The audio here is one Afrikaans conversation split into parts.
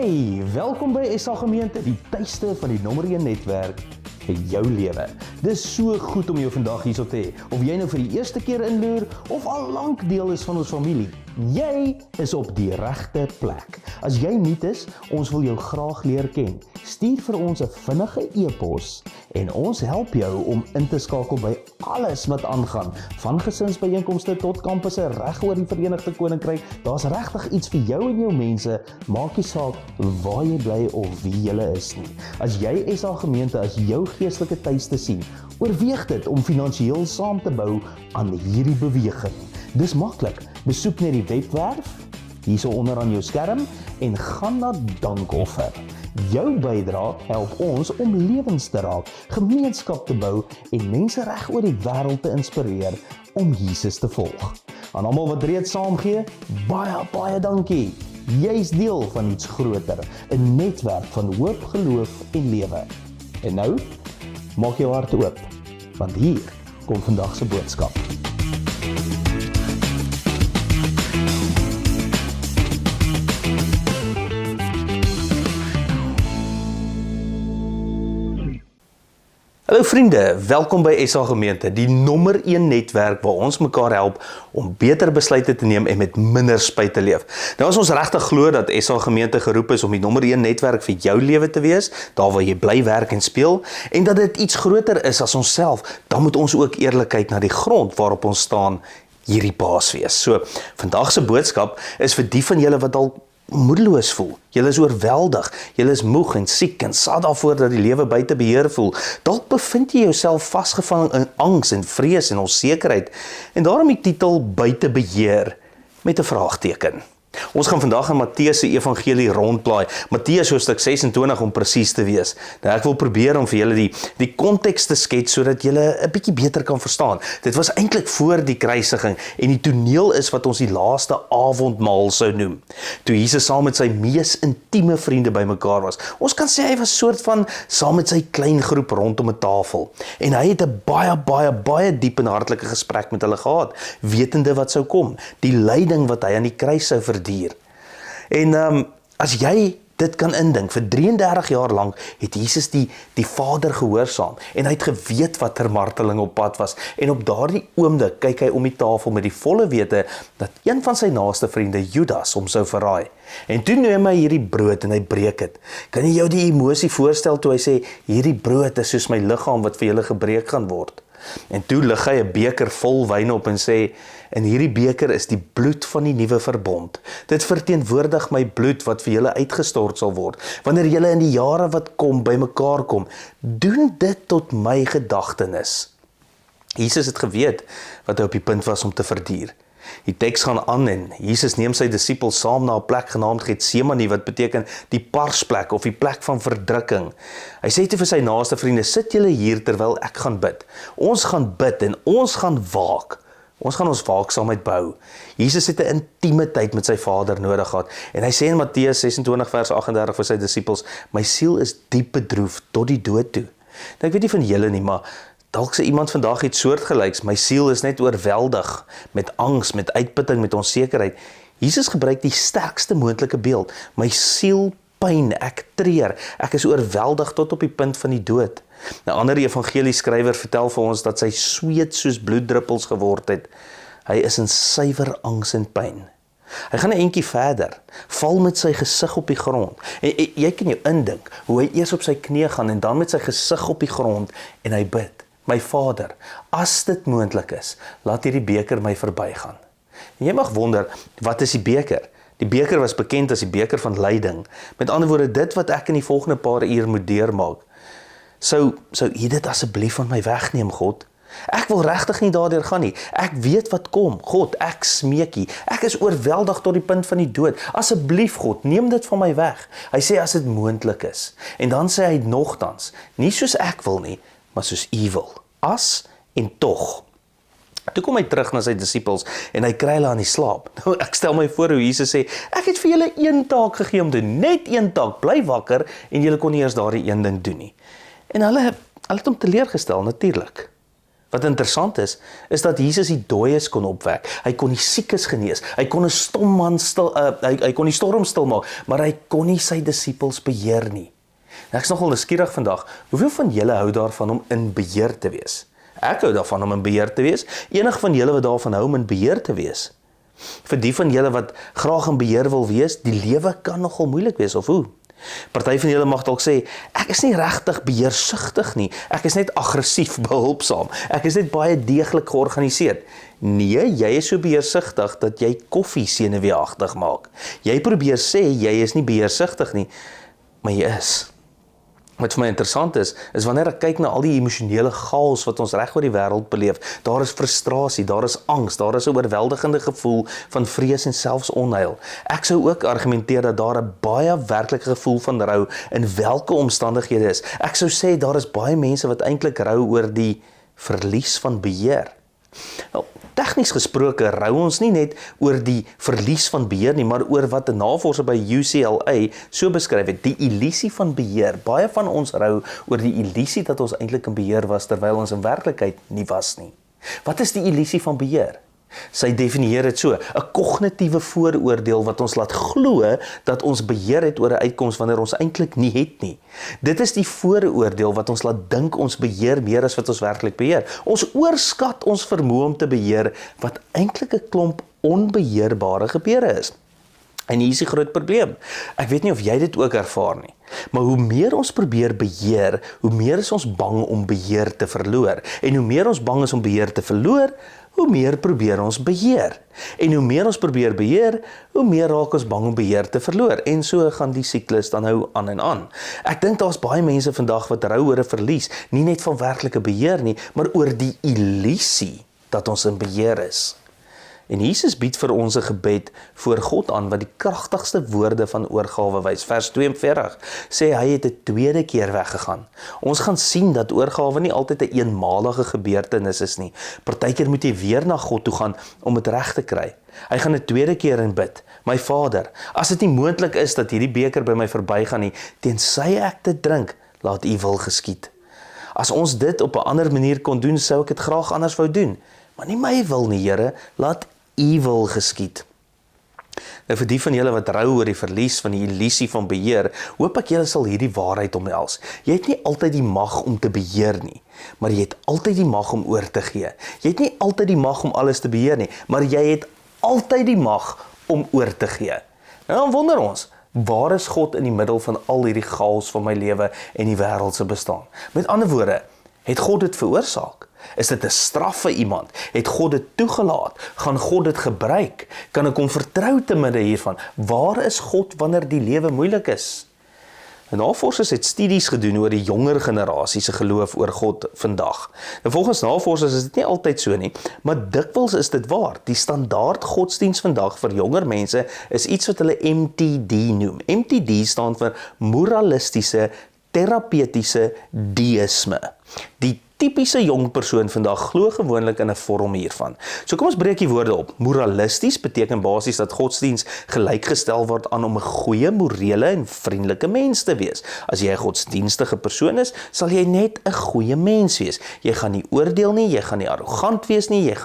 Hey, welkom by SA Gemeente, die tuiste van die nommer 1 netwerk vir jou lewe. Dis so goed om jou vandag hierso te hê. Of jy nou vir die eerste keer inloer of al lank deel is van ons familie, jy is op die regte plek. As jy nuut is, ons wil jou graag leer ken. Stuur vir ons 'n vinnige e-pos en ons help jou om in te skakel by alles wat aangaan, van gesinsbyeenkomste tot kampusse reg oor die Verenigde Koninkryk. Daar's regtig iets vir jou en jou mense, maak nie saak waar jy bly of wie jy is nie. As jy SA Gemeente as jou geestelike tuiste sien, oorweeg dit om finansiëel saam te bou aan hierdie beweging. Dis maklik. Besoek net die webwerf hierso onder aan jou skerm en gaan na dankoffer. Jou bydrae help ons om lewens te raak, gemeenskap te bou en mense reg oor die wêreld te inspireer om Jesus te volg. Aan almal wat reeds saamgee, baie dankie. Jy's deel van iets groter, 'n netwerk van hoop, geloof en lewe. En nou, maak jou hart oop, want hier kom vandag se boodskap. Hallo vriende, welkom by SA Gemeente, die nommer 1 netwerk waar ons mekaar help om beter besluite te neem en met minder spyt te leef. Nou as ons regtig glo dat SA Gemeente geroep is om die nommer 1 netwerk vir jou lewe te wees, daar waar jy bly werk en speel, en dat dit iets groter is as onsself, dan moet ons ook eerlik kyk na die grond waarop ons staan, hierdie baas wees. So, vandag se boodskap is vir die van julle wat al moedeloos voel. Julle is oorweldig, julle is moeg en siek en sad daarvoor dat die lewe buite beheer voel. Dalk bevind jy jouself vasgevang in angs en vrees en onsekerheid. En daarom die titel Buite beheer met 'n vraagteken. Ons gaan vandag in Matteus se evangelie rondplaai. Matteus hoofstuk 26 om presies te wees. Nou ek wil probeer om vir julle die konteks te skets sodat julle 'n bietjie beter kan verstaan. Dit was eintlik voor die kruisiging en die toneel is wat ons die laaste avondmaal sou noem. Toe Jesus saam met sy mees intieme vriende bymekaar was. Ons kan sê hy was soort van saam met sy klein groep rondom 'n tafel. En hy het 'n baie diep en hartlike gesprek met hulle gehad, wetende wat sou kom, die lyding wat hy aan die kruis sou verdier. En as jy dit kan indink, vir 33 jaar lank het Jesus die Vader gehoorsaam en hy het geweet wat marteling op pad was. En op daardie oomblik kyk hy om die tafel met die volle wete dat een van sy naaste vriende, Judas, hom sou verraai. En toe neem hy hierdie brood en hy breek dit. Kan jy jou die emosie voorstel toe hy sê, hierdie brood is soos my liggaam wat vir julle gebreek gaan word. En toe lig hy 'n beker vol wyn op en sê, en hierdie beker is die bloed van die nuwe verbond. Dit verteenwoordig my bloed wat vir julle uitgestort sal word. Wanneer julle in die jare wat kom bymekaar kom, doen dit tot my gedagtenis. Jesus het geweet wat hy op die punt was om te verduur. Die teks gaan aan en Jesus neem sy disippels saam na 'n plek genaamd Getsemane, wat beteken die parsplek of die plek van verdrukking. Hy sê toe vir sy naaste vriende, sit julle hier terwyl ek gaan bid. Ons gaan bid en ons gaan waak. Ons gaan ons waaksaamheid bou. Jesus het 'n intieme tyd met sy Vader nodig gehad. En hy sê in Matteus 26 vers 38 vir sy disippels, my siel is diep bedroef tot die dood toe. Nou ek weet nie van julle nie, maar dalk sê iemand vandag iets soortgelyks, my siel is net oorweldig met angs, met uitputting, met onsekerheid. Jesus gebruik die sterkste moontlike beeld. My siel pyn, ek treur, ek is oorweldig tot op die punt van die dood. 'n ander evangelieskrywer vertel vir ons dat sy sweet soos bloeddruppels geword het. Hy is in suiwer angs en pyn. Hy gaan 'n entjie verder, val met sy gesig op die grond. En jy kan jou indink hoe hy eers op sy knieë gaan en dan met sy gesig op die grond en hy bid. My Vader, as dit moontlik is, laat hierdie beker my verbygaan. En jy mag wonder, wat is die beker? Die beker was bekend as die beker van lyding. Met ander woorde, dit wat ek in die volgende paar uur moet deurmaak. Sou jy dit asseblief van my wegneem, God? Ek wil regtig nie daardeur gaan nie. Ek weet wat kom. God, ek smeek U. Ek is oorweldig tot die punt van die dood. Asseblief God, neem dit van my weg. Hy sê as dit moontlik is. En dan sê hy nogtans, nie soos ek wil nie, maar soos U wil. As en tog. Toe kom hy terug na sy disippels en hy kry hulle aan die slaap. Nou, ek stel my voor hoe Jesus sê, ek het vir julle een taak gegee om te doen, net een taak, bly wakker en julle kon nie eers daardie een ding doen nie. En hulle het hom teleurgestel natuurlik. Wat interessant is dat Jesus die dooies kon opwek. Hy kon die siekes genees. Hy kon 'n stom man hy kon die storm stil maak, maar hy kon nie sy disippels beheer nie. En ek is nogal nuuskierig vandag. Hoeveel van julle hou daarvan om in beheer te wees? Ek hou daarvan om in beheer te wees. Enig van julle wat daarvan hou om in beheer te wees? Vir die van julle wat graag in beheer wil wees, die lewe kan nogal moeilik wees, of hoe? Party van julle mag dalk sê, ek is nie regtig beheersugtig nie, ek is net aggressief behulpsaam, ek is net baie deeglik georganiseerd. Nee, jy is so beheersugtig dat jy koffie senuweeagtig maak. Jy probeer sê, jy is nie beheersugtig nie, maar jy is. Wat vir my interessant is wanneer ek kyk na al die emosionele chaos wat ons reg oor die wêreld beleef, daar is frustrasie, daar is angs, daar is 'n oorweldigende gevoel van vrees en selfs onheil. Ek sou ook argumenteer dat daar 'n baie werklike gevoel van rou in watter omstandighede is. Ek sou sê daar is baie mense wat eintlik rou oor die verlies van beheer. Nou, tegnies gesproke rou ons nie net oor die verlies van beheer nie, maar oor wat 'n navorser by UCLA so beskryf het, die illusie van beheer. Baie van ons rou oor die illusie dat ons eintlik in beheer was, terwyl ons in werklikheid nie was nie. Wat is die illusie van beheer? Sy definieer dit so, 'n kognitiewe vooroordeel wat ons laat glo dat ons beheer het oor 'n uitkoms wanneer ons eintlik nie het nie. Dit is die vooroordeel wat ons laat dink ons beheer meer as wat ons werklik beheer. Ons oorskat ons vermoë om te beheer wat eintlik 'n klomp onbeheerbare gebeure is. En hier is die groot probleem. Ek weet nie of jy dit ook ervaar nie. Maar hoe meer ons probeer beheer, hoe meer is ons bang om beheer te verloor. En hoe meer ons bang is om beheer te verloor, hoe meer probeer ons beheer. En hoe meer ons probeer beheer, hoe meer raak ons bang om beheer te verloor. En so gaan die siklus dan nou aan en aan. Ek dink daar's baie mense vandag wat rou oor 'n verlies, nie net van werklike beheer nie, maar oor die illusie dat ons in beheer is. En Jesus bied vir ons 'n gebed voor God aan wat die kragtigste woorde van oorgawe wys. Vers 42 sê hy het 'n tweede keer weggegaan. Ons gaan sien dat oorgawe nie altyd 'n eenmalige gebeurtenis is nie. Partykeer moet jy weer na God toe gaan om dit reg te kry. Hy gaan 'n tweede keer in bid. My Vader, as dit nie moontlik is dat hierdie beker by my verbygaan nie, tensy ek dit drink, laat U wil geskied. As ons dit op 'n ander manier kon doen, sou ek dit graag anders wou doen. Maar nie my wil nie, Here, laat U wil geskied. Nou vir die van julle wat rou oor die verlies van die illusie van beheer, hoop ek julle sal hierdie waarheid omhels. Jy het nie altyd die mag om te beheer nie, maar jy het altyd die mag om oor te gee. Jy het nie altyd die mag om alles te beheer nie, maar jy het altyd die mag om oor te gee. Nou dan wonder ons, waar is God in die middel van al hierdie chaos van my lewe en die wêreld se bestaan? Met ander woorde, het God dit veroorsaak? Is dit 'n straf vir iemand? Het God dit toegelaat? Gaan God dit gebruik? Kan ek hom vertrou te midde hiervan? Waar is God wanneer die lewe moeilik is? Navorsers het studies gedoen oor die jonger generasie se geloof oor God vandag. Nou volgens navorsers is dit nie altyd so nie, maar dikwels is dit waar. Die standaard godsdiens vandag vir jonger mense is iets wat hulle MTD noem. MTD staan vir moralistiese, terapeutiese deïsme. Die tipiese jong persoon vandag glo gewoonlik in 'n vorm hiervan. So kom ons breek die woorde op. Moralisties beteken basies dat godsdiens gelykgestel word aan om 'n goeie, morele en vriendelike mens te wees. As jy 'n godsdienstige persoon is, sal jy net 'n goeie mens wees. Jy gaan nie oordeel nie, jy gaan nie arrogant wees nie, jy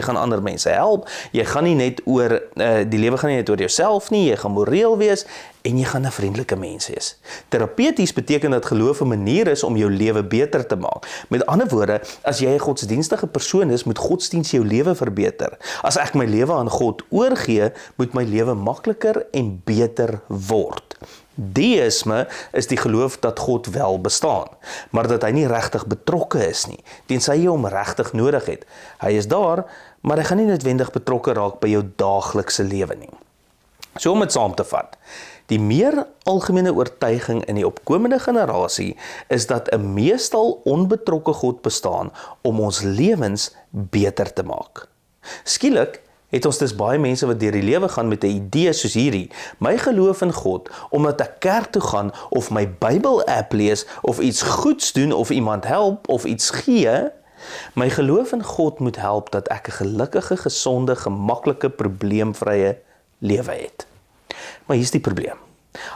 gaan ander mense help, jy gaan nie net oor die lewe gaan nie net oor jouself nie, jy gaan moreel wees en jy gaan 'n vriendelike mens wees. Terapeuties beteken dat geloof 'n manier is om jou lewe beter te maak. Met ander woorde, as jy 'n godsdienstige persoon is, moet godsdiens jou lewe verbeter. As ek my lewe aan God oorgee, moet my lewe makliker en beter word. Deïsme is die geloof dat God wel bestaan, maar dat hy nie regtig betrokke is nie, tensy jy hom regtig nodig het. Hy is daar, maar hy gaan nie noodwendig betrokke raak by jou daaglikse lewe nie. So om dit saam te vat, die meer algemene oortuiging in die opkomende generasie is dat 'n meestal onbetrokke God bestaan om ons lewens beter te maak. Skielik het ons dus baie mense wat deur die lewe gaan met 'n idee soos hierdie: my geloof in God, omdat ek kerk toe gaan of my Bybel-app lees of iets goeds doen of iemand help of iets gee, my geloof in God moet help dat ek 'n gelukkige, gesonde, gemaklike, probleemvrye lewe het. Maar hier's die probleem.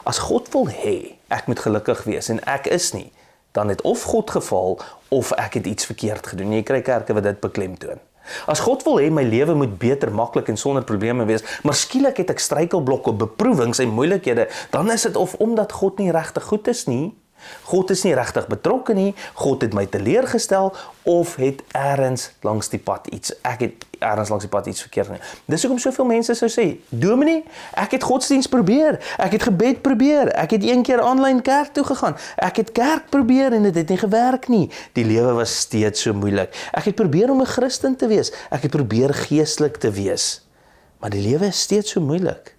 As God wil hê ek moet gelukkig wees en ek is nie, dan het of God gefaal, of ek het iets verkeerd gedoen. Jy kry kerke wat dit beklemtoon. As God wil hê my lewe moet beter, maklik en sonder probleme wees, maar skielik het ek struikelblokke, beproewings en moeilikhede, dan is dit of omdat God nie regtig goed is nie, God is nie regtig betrokke nie, God het my teleurgestel, of het ergens langs die pad iets verkeerd gedoen. Dis hoekom soveel mense sou sê, Dominee, ek het godsdienst probeer, ek het gebed probeer, ek het een keer aanlyn kerk toe gegaan, ek het kerk probeer en dit het nie gewerk nie. Die lewe was steeds so moeilik. Ek het probeer om 'n Christen te wees, ek het probeer geestelik te wees, maar die lewe is steeds so moeilik.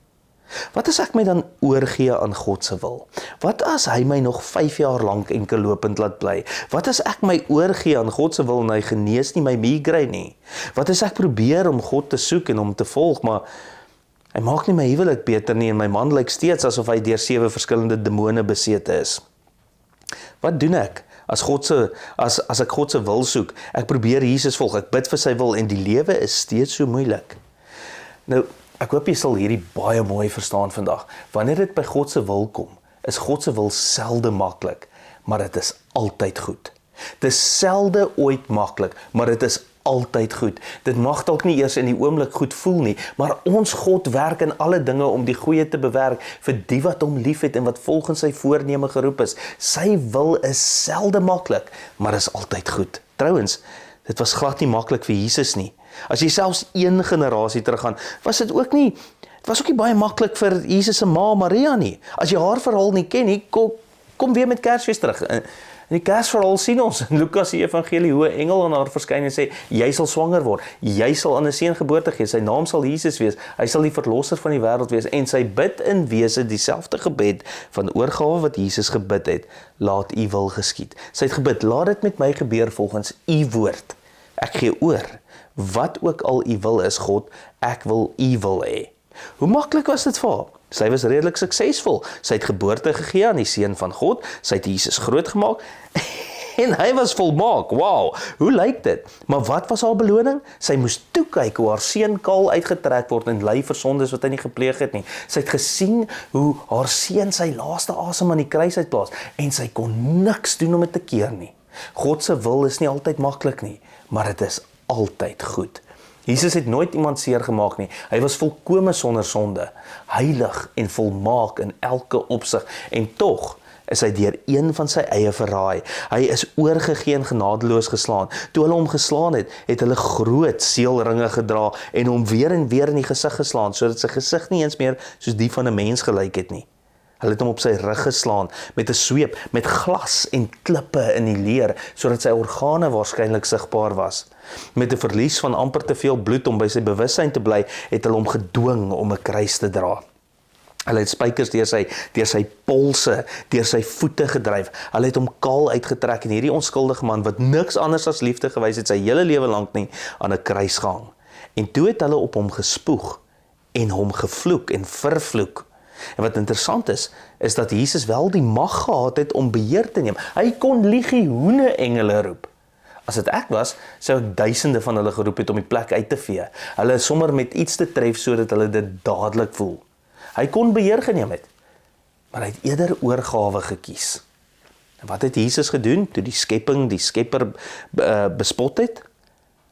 Wat as ek my dan oorgee aan God se wil? Wat as hy my nog 5 jaar lank enkellopend laat bly? Wat as ek my oorgee aan God se wil en hy genees nie my migraine nie? Wat as ek probeer om God te soek en hom te volg, maar hy maak nie my huwelik beter nie en my man lyk steeds asof hy deur 7 verskillende demone besete is? Wat doen ek? As ek God se wil soek, ek probeer Jesus volg, ek bid vir sy wil en die lewe is steeds so moeilik. Nou, ek hoop jy sal hierdie baie mooi verstaan vandag. Wanneer dit by God se wil kom, is God se wil selde maklik, maar dit is altyd goed. Dit is selde ooit maklik, maar dit is altyd goed. Dit mag dalk nie eers in die oomblik goed voel nie, maar ons God werk in alle dinge om die goeie te bewerk vir die wat hom liefhet en wat volgens sy voorneme geroep is. Sy wil is selde maklik, maar is altyd goed. Trouwens, dit was glad nie maklik vir Jesus nie. As jy selfs 1 generasie teruggaan, was dit ook nie baie maklik vir Jesus se ma Maria nie. As jy haar verhaal nie ken nie, kom weer met Kersfees terug. In die Kersverhaal sien ons in Lukas se evangelie hoe 'n engel aan haar verskyn en sê, jy sal swanger word, jy sal aan 'n seun geboorte gee, sy naam sal Jesus wees, hy sal die verlosser van die wêreld wees, en sy bid in wese dieselfde gebed van oorgawe wat Jesus gebid het, laat u wil geskied. Sy het gebid, laat dit met my gebeur volgens u woord. Ek gee oor. Wat ook al u wil is, God, ek wil u wil hê. Hoe maklik was dit vir haar? Sy was redelik suksesvol. Sy het geboorte gegee aan die seun van God, sy het Jesus groot gemaak, en hy was volmaak. Wow, hoe lyk dit? Maar wat was haar beloning? Sy moes toe kyk hoe haar seun kaal uitgetrek word en ly vir sondes wat hy nie gepleeg het nie. Sy het gesien hoe haar seun sy laaste asem aan die kruis uitblaas, en sy kon niks doen om dit te keer nie. God se wil is nie altyd maklik nie, maar dit is altyd goed. Jesus het nooit iemand seer gemaak nie. Hy was volkome sonder sonde, heilig en volmaak in elke opsig, en tog is hy deur een van sy eie verraai. Hy is oorgegee en genadeloos geslaan. Toe hulle hom geslaan het, het hulle groot seelringe gedra en hom weer en weer in die gesig geslaan, sodat sy gesig nie eens meer soos die van 'n mens gelyk het nie. Hulle het hom op sy rug geslaan, met 'n sweep, met glas en klippe in die leer, sodat sy organe waarskynlik sigbaar was. Met 'n verlies van amper te veel bloed om by sy bewussyn te bly, het hulle hom gedwing om 'n kruis te dra. Hulle het spykers deur sy polse, deur sy voete gedryf. Hulle het hom kaal uitgetrek en hierdie onskuldige man, wat niks anders as liefde gewys het, sy hele lewe lank nie, aan 'n kruis gehang. En toe het hulle op hom gespoeg en hom gevloek en vervloek. En wat interessant is dat Jesus wel die mag gehad het om beheer te neem. Hy kon legioene engele roep. As dit ek was, sou ek duisende van hulle geroep het om die plek uit te vee. Hulle sommer met iets te tref sodat hulle dit dadelik voel. Hy kon beheer geneem het, maar hy het eerder oorgawe gekies. En wat het Jesus gedoen toe die skepper bespot het?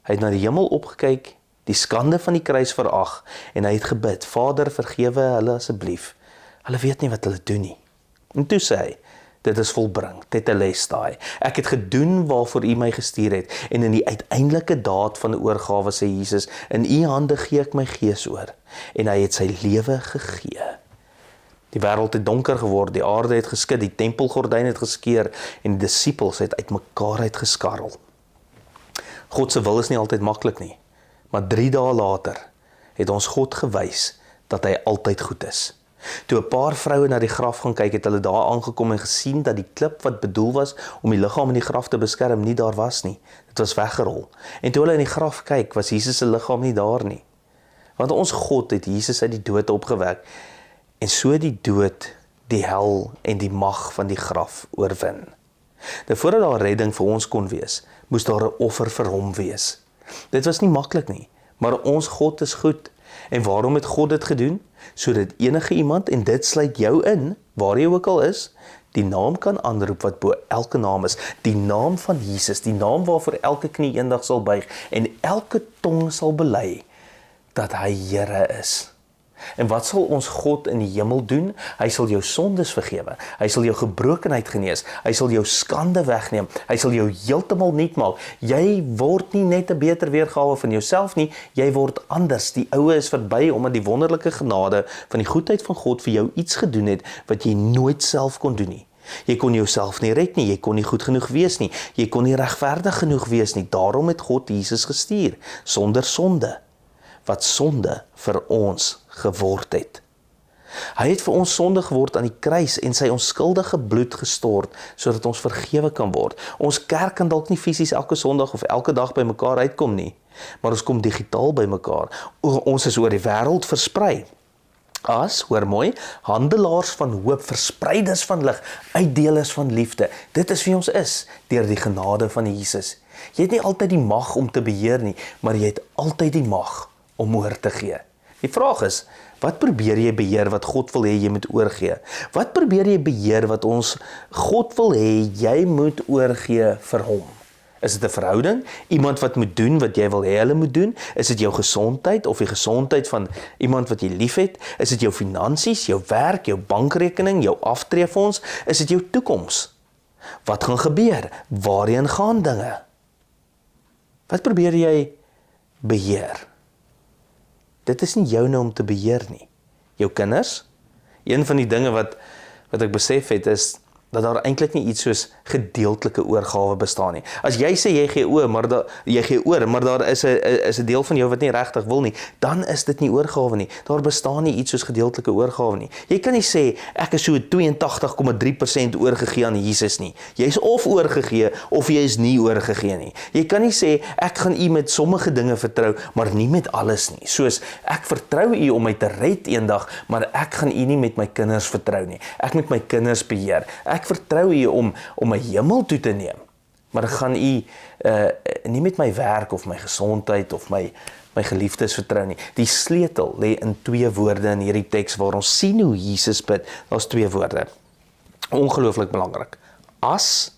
Hy het na die hemel opgekyk, die skande van die kruis verag, en hy het gebid, Vader, vergewe hulle asseblief. Hulle weet nie wat hulle doen nie. En toe sê hy, dit is volbring, tetelestai. Ek het gedoen waarvoor u my gestuur het, en in die uiteindelike daad van oorgawe sê Jesus, in u hande gee ek my gees oor, en hy het sy lewe gegee. Die wêreld het donker geword, die aarde het geskid, die tempelgordyn het geskeur, en die disippels het uit mekaar uitgeskarrel. God se wil is nie altyd maklik nie, maar 3 dae later het ons God gewys dat hy altyd goed is. Toe 'n paar vroue na die graf gaan kyk, het hulle daar aangekom en gesien dat die klip wat bedoel was om die liggaam in die graf te beskerm, nie daar was nie. Dit was weggerol. En toe hulle in die graf kyk, was Jesus se liggaam nie daar nie. Want ons God het Jesus uit die dood opgewek, en so die dood, die hel en die mag van die graf oorwin. Nou voordat daar redding vir ons kon wees, moes daar 'n offer vir hom wees. Dit was nie maklik nie, maar ons God is goed. En waarom het God dit gedoen? Sodat enige iemand, en dit sluit jou in, waar jy ook al is, die naam kan aanroep wat bo elke naam is, die naam van Jesus, die naam waarvoor elke knie eendag sal buig, en elke tong sal bely, dat hy Here is. En wat sal ons God in die hemel doen? Hy sal jou sondes vergewe, hy sal jou gebrokenheid genees, hy sal jou skande wegneem, hy sal jou heeltemal nuut maak. Jy word nie net 'n beter weergawe van jouself nie, jy word anders. Die oue is verby, omdat die wonderlike genade van die goedheid van God vir jou iets gedoen het, wat jy nooit self kon doen nie. Jy kon jouself nie red nie, jy kon nie goed genoeg wees nie, jy kon nie regverdig genoeg wees nie, daarom het God Jesus gestuur, sonder sonde, wat sonde vir ons geword het. Hy het vir ons sonde geword aan die kruis en sy onskuldige bloed gestort, sodat ons vergewe kan word. Ons kerk kan dalk nie fisies elke Sondag of elke dag by mekaar uitkom nie, maar ons kom digitaal by mekaar. Ons is oor die wêreld versprei. As, hoor mooi, handelaars van hoop, verspreiders van lig, uitdelers van liefde. Dit is wie ons is, deur die genade van Jesus. Jy het nie altyd die mag om te beheer nie, maar jy het altyd die mag om oor te gee. Die vraag is, wat probeer jy beheer wat God wil hê jy moet oorgee? Wat probeer jy beheer wat God wil hê jy moet oorgee vir hom? Is dit 'n verhouding? Iemand wat moet doen wat jy wil hê hulle moet doen? Is dit jou gesondheid of die gesondheid van iemand wat jy liefhet? Is dit jou finansies, jou werk, jou bankrekening, jou aftreefonds? Is dit jou toekoms? Wat gaan gebeur? Waarheen gaan dinge? Wat probeer jy beheer? Dit is nie joune om te beheer nie. Jou kinders? Een van die dinge wat ek besef het is, dat daar eintlik nie iets soos gedeeltelike oorgawe bestaan nie. As jy sê jy gee oor, maar daar is 'n deel van jou wat nie regtig wil nie, dan is dit nie oorgawe nie. Daar bestaan nie iets soos gedeeltelike oorgawe nie. Jy kan nie sê ek is so 82,3% oorgegee aan Jesus nie. Jy is of oorgegee of jy is nie oorgegee nie. Jy kan nie sê ek gaan u met sommige dinge vertrou, maar nie met alles nie. Soos ek vertrou u om my te red eendag, maar ek gaan u nie met my kinders vertrou nie. Ek moet my kinders beheer. Ek vertrou u om my hemel toe te neem, maar ek gaan u nie met my werk of my gesondheid of my geliefdes vertrou nie. Die sleutel lê in 2 woorde in hierdie teks waar ons sien hoe Jesus bid. Daar's 2 woorde. Ongelooflik belangrik. As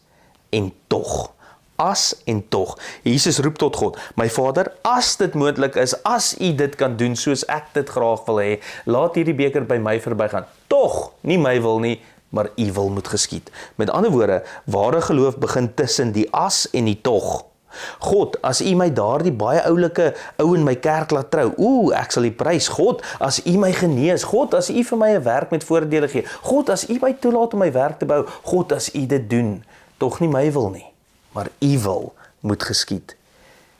en tog. As en tog. Jesus roep tot God, my Vader, as dit moontlik is, as u dit kan doen soos ek dit graag wil hê, laat hierdie beker by my verbygaan. Tog, nie my wil nie, maar u wil moet geskied. Met ander woorde, ware geloof begin tussen die as en die tog. God, as u my daardie baie oulike ou in my kerk laat trou, ek sal u prys. God, as u my genees, God, as u vir my 'n werk met voordele gee, God, as u my toelaat om my werk te bou, God, as u dit doen, tog nie my wil nie, maar u wil moet geskied.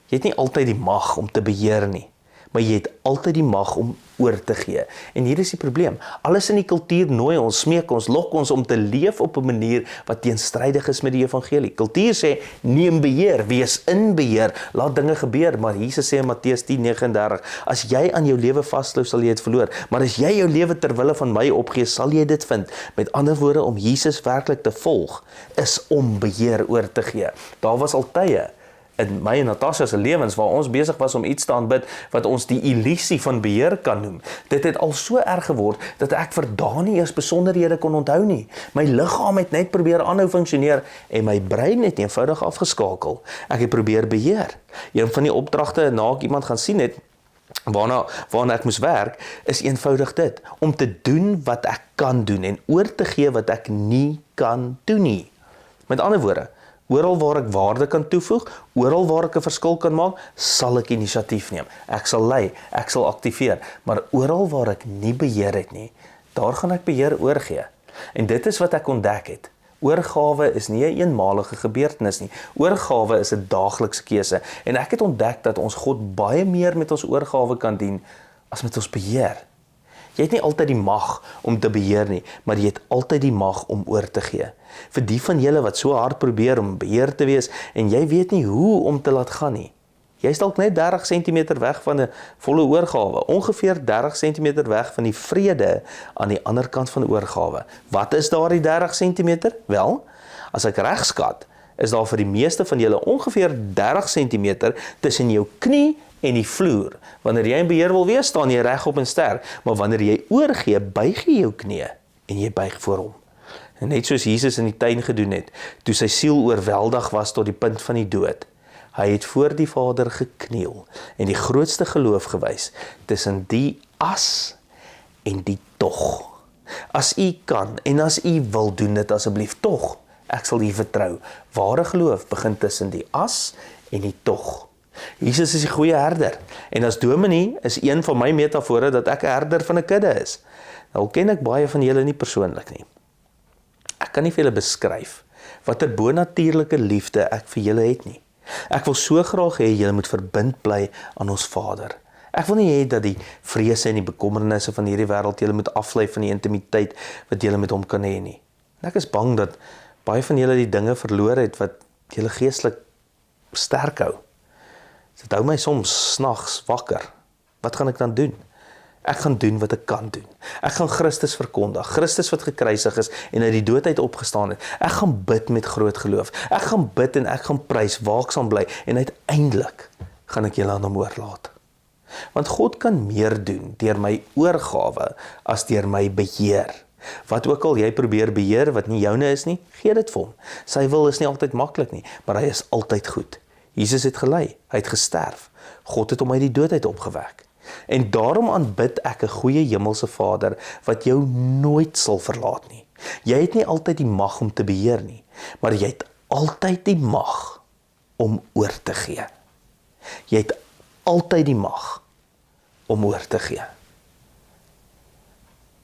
Jy het nie altyd die mag om te beheer nie, maar jy het altyd die mag om oor te gee. En hier is die probleem. Alles in die kultuur nooi ons, smeek ons, lok ons om te leef op 'n manier wat teenstrydig is met die evangelie. Kultuur sê, neem beheer, wees in beheer, laat dinge gebeur, maar Jesus sê in Matteus 10:39, as jy aan jou lewe vasthou, sal jy dit verloor, maar as jy jou lewe ter wille van my opgee, sal jy dit vind. Met ander woorde, om Jesus werklik te volg, is om beheer oor te gee. Daar was al tye in my en Natasha se lewens waar ons besig was om iets te aanbid wat ons die illusie van beheer kan noem. Dit het al so erg geword dat ek vir dae nie eers besonderhede kon onthou nie. My liggaam het net probeer aanhou funksioneer en my brein het eenvoudig afgeskakel. Ek het probeer beheer. Een van die opdragte na ek iemand gaan sien het, waarna ek moes werk, is eenvoudig dit, om te doen wat ek kan doen en oor te gee wat ek nie kan doen nie. Met ander woorde, oral waar ek waarde kan toevoeg, oral waar ek 'n verskil kan maak, sal ek inisiatief neem. Ek sal lei, ek sal aktiveer, maar oral waar ek nie beheer het nie, daar gaan ek beheer oorgee. En dit is wat ek ontdek het. Oorgawe is nie 'n eenmalige gebeurtenis nie. Oorgawe is 'n daaglikse keuse. En ek het ontdek dat ons God baie meer met ons oorgawe kan dien as met ons beheer. Jy het nie altyd die mag om te beheer nie, maar jy het altyd die mag om oor te gee. Vir die van julle wat so hard probeer om beheer te wees en jy weet nie hoe om te laat gaan nie. Jy is dalk net 30 cm weg van 'n volle oorgawe, ongeveer 30 cm weg van die vrede aan die ander kant van oorgawe. Wat is daardie 30 cm? Wel, as ek reg skat, is daar vir die meeste van julle ongeveer 30 cm tussen jou knie en die vloer. Wanneer jy in beheer wil wees, staan jy regop en sterk, maar wanneer jy oorgee, buig jy jou knie en jy buig voor hom. En net soos Jesus in die tuin gedoen het, toe sy siel oorweldig was tot die punt van die dood, hy het voor die Vader gekniel en die grootste geloof gewys tussen die as en die tog. As u kan en as u wil, doen dit asseblief tog. Ek sal u vertrou. Ware geloof begin tussen die as en die tog. Jesus is die goeie herder. En as dominee is een van my metafore dat ek 'n herder van 'n kudde is. Nou ken ek baie van julle nie persoonlik nie. Ek kan nie vir julle beskryf watter bonatuurlike liefde ek vir julle het nie. Ek wil so graag hê julle moet verbind bly aan ons Vader. Ek wil nie hê dat die vrese en die bekommernisse van hierdie wêreld julle moet aflei van die intimiteit wat julle met hom kan hê nie. En ek is bang dat baie van julle die dinge verloor het wat julle geestelik sterk hou. Dit hou my soms snags wakker. Wat gaan ek dan doen? Ek gaan doen wat ek kan doen. Ek gaan Christus verkondig, Christus wat gekruisig is en uit die dood uit opgestaan het. Ek gaan bid met groot geloof. Ek gaan bid en ek gaan prys, waaksaam bly en uiteindelik gaan ek julle aan hom oorlaat. Want God kan meer doen deur my oorgawe as deur my beheer. Wat ook al jy probeer beheer wat nie joune is nie, gee dit vir hom. Sy wil is nie altyd maklik nie, maar hy is altyd goed. Jesus het gelei, hy het gesterf. God het hom uit die dood uit opgewek. En daarom aanbid ek 'n goeie hemelse Vader wat jou nooit sal verlaat nie. Jy het nie altyd die mag om te beheer nie, maar jy het altyd die mag om oor te gee. Jy het altyd die mag om oor te gee.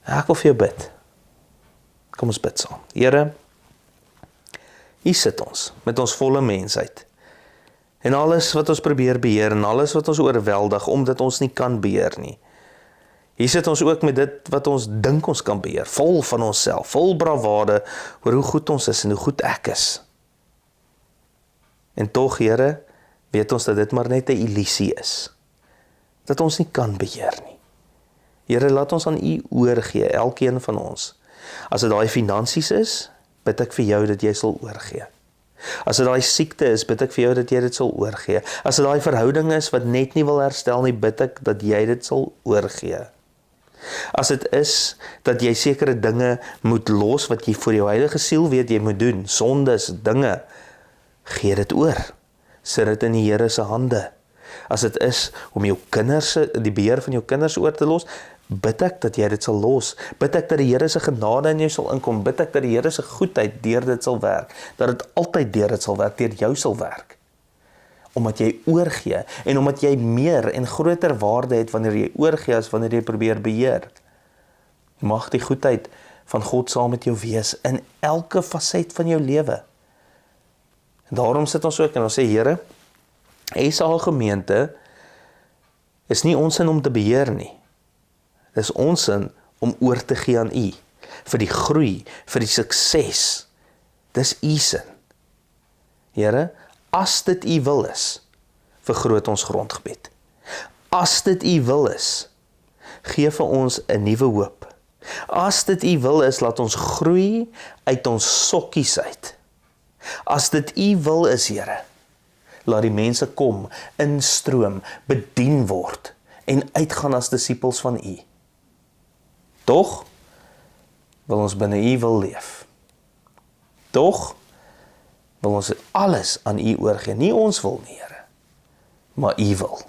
Ek wil vir jou bid. Kom ons bid saam. Here, hier sit ons met ons volle mensheid. En alles wat ons probeer beheer en alles wat ons oorweldig omdat ons nie kan beheer nie. Hier sit ons ook met dit wat ons dink ons kan beheer, vol van onsself, vol bravade oor hoe goed ons is en hoe goed ek is. En tog, Here, weet ons dat dit maar net 'n illusie is. Dat ons nie kan beheer nie. Here, laat ons aan U oorgee, elkeen van ons. As dit daai finansies is, bid ek vir jou dat jy sal oorgee. As dit daai siekte is, bid ek vir jou dat jy dit sal oorgee. As dit daai verhouding is wat net nie wil herstel nie, bid ek dat jy dit sal oorgee. As dit is dat jy sekere dinge moet los wat jy vir jou heilige siel weet jy moet doen, sondes, dinge, gee dit oor. Sit dit in die Here se hande. As dit is om jou kinders, die beheer van jou kinders oor te los, bid ek dat jy dit sal los. Bid ek dat die Here se genade in jou sal inkom. Bid ek dat die Here se goedheid deur dit sal werk. Dat dit altyd deur dit sal werk, deur jou sal werk. Omdat jy oorgee en omdat jy meer en groter waarde het wanneer jy oorgee as wanneer jy probeer beheer. Mag die goedheid van God saam met jou wees in elke faset van jou lewe. En daarom sit ons ook en ons sê, Here, SA gemeente is nie ons sin om te beheer nie. Dis ons sin om oor te gee aan U, vir die groei, vir die sukses. Dis U sin. Here, as dit U wil is, vergroot ons grondgebied. As dit U wil is, gee vir ons 'n nuwe hoop. As dit U wil is, laat ons groei uit ons sokkies uit. As dit U wil is, Here, laat die mense kom, instroom, bedien word en uitgaan as disippels van U. Tog wil ons binne U wil leef. Tog wil ons alles aan U oorgee. Nie ons wil nie, Here, maar U wil.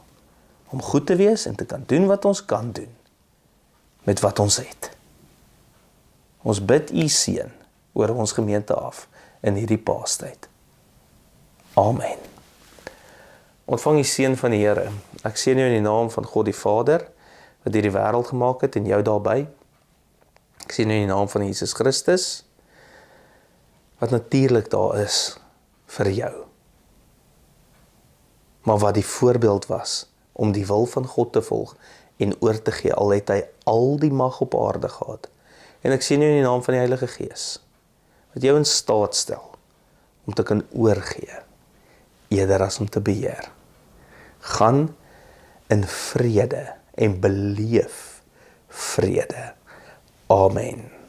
Om goed te wees en te kan doen wat ons kan doen met wat ons het. Ons bid U seën oor ons gemeente af in hierdie Paastyd. Amen. Ontvang die seën van die Here. Ek seën jou in die naam van God die Vader, wat hierdie wêreld gemaak het en jou daarbey. Ek seën jou in die naam van Jesus Christus, wat natuurlik daar is vir jou. Maar wat die voorbeeld was, om die wil van God te volg en oor te gee, al het hy al die mag op aarde gehad. En ek sien jou in die naam van die Heilige Gees, wat jou in staat stel, om te kan oorgee, eerder as om te beheer. Gaan in vrede en beleef vrede. Amen.